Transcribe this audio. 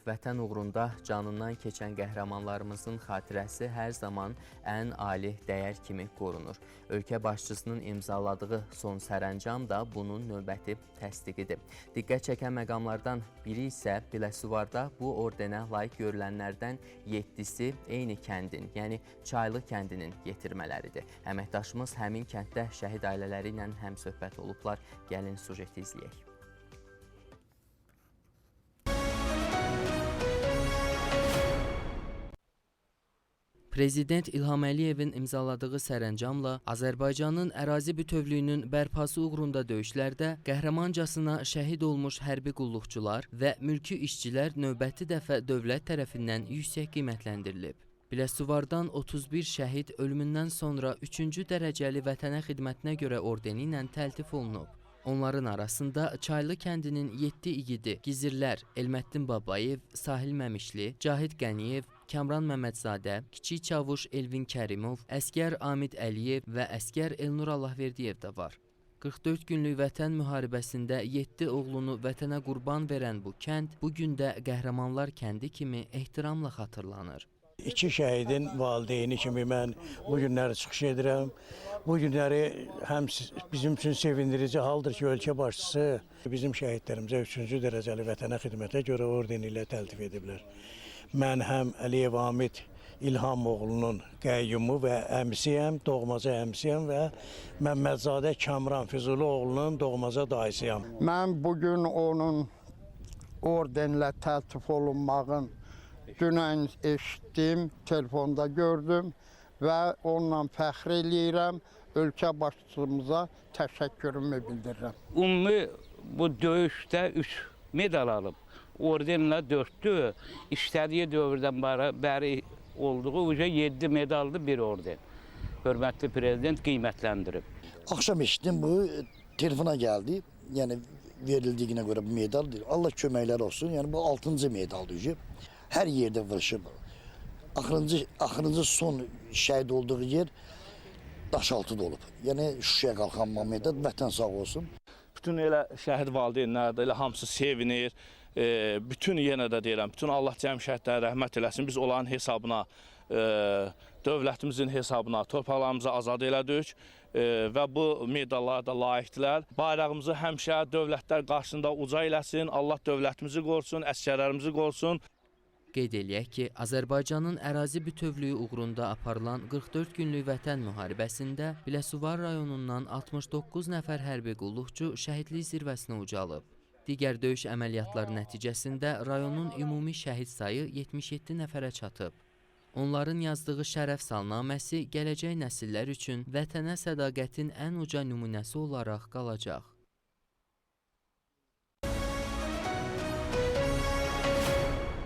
Vətən uğrunda canından keçən qəhrəmanlarımızın xatirəsi hər zaman ən ali dəyər kimi qorunur. Ölkə başçısının imzaladığı son sərəncam da bunun növbəti təsdiqidir. Diqqət çəkən məqamlardan biri isə Biləsuvarda bu ordenə layiq görülənlərdən 7-si eyni kəndin, yəni Çaylı kəndinin yetirmələridir. Əməkdaşımız həmin kənddə şəhid ailələri ilə həmsöhbət olublar. Gəlin sujeti izləyək. Prezident İlham Əliyevin imzaladığı sərəncamla Azərbaycanın ərazi bütövlüyünün bərpası uğrunda döyüşlərdə qəhrəmancasına şəhid olmuş hərbi qulluqçular və mülki işçilər növbəti dəfə dövlət tərəfindən yüksək qiymətləndirilib. Biləsuvardan 31 şəhid ölümündən sonra 3-cü dərəcəli vətənə xidmətinə görə ordeni ilə təltif olunub. Onların arasında Çaylı kəndinin 7 igidi Gizirlər Elməddin Babayev, Sahil Məmişli, Cahid Qəniyev, Kamran Məmmədzadə, Kiçik Çavuş Elvin Kərimov, Əskər Amid Əliyev və Əskər Elnur Allahverdiyev də var. 44 günlük vətən müharibəsində 7 oğlunu vətənə qurban verən bu kənd bugün də qəhrəmanlar kəndi kimi ehtiramla xatırlanır. İki şəhidin valideyni kimi mən bu günləri çıxış edirəm. Bu günləri həm bizim üçün sevindirici haldır ki, ölkə başçısı bizim şəhidlərimizə 3-cü dərəcəli vətənə xidmətə görə ordeni ilə təltif ediblər. Mən həm Əliyev Amid İlham oğlunun qəyyumu və əmsiyəm, doğmaca əmsiyəm və Məmmədzadə Kamran Füzuli oğlunun doğmaca dayısıyam. Mən bugün onun ordenlə təltif olunmağın dünən eşitdim, telefonda gördüm və onunla fəxr eləyirəm, ölkə başçımıza təşəkkürümü bildirirəm. Ümumi bu döyüşdə 3 medal alıb, ordenlə 4'tü, işlədiyi dövrdən bəri olduğu 7 medallı bir orden. Hörmətli prezident qiymətləndirib. Akşam eşitdim bu, telefona geldi, yani verildiyine göre bu medal değil. Allah köməklər olsun, yani bu 6. medal düşüb. Her yerde vuruşub. Axırıncı son şəhid olduğu yer Daşaltıda olub. Yəni Şuşaya qalxan Məhəmməd, vətən sağ olsun. Bütün elə şəhid valideynlər də elə hamısı sevinir. Bütün yenə də deyirəm, bütün Allah cəm şəhidlərə rəhmət eləsin. Biz onların hesabına, dövlətimizin hesabına torpaqlarımızı azad elədik və bu medallara da layiqdilər. Bayrağımızı həmişə dövlətlər qarşısında uca eləsin. Allah dövlətimizi qorusun, əsgərlərimizi qorusun. Qeyd eləyək ki, Azərbaycanın ərazi bütövlüyü uğrunda aparılan 44 günlük vətən müharibəsində Biləsuvar rayonundan 69 nəfər hərbi qulluqçu şəhidlik zirvəsinə ucalıb. Digər döyüş əməliyyatları nəticəsində rayonun ümumi şəhid sayı 77 nəfərə çatıb. Onların yazdığı şərəf salnaməsi gələcək nəsillər üçün vətənə sədaqətin ən uca nümunəsi olaraq qalacaq.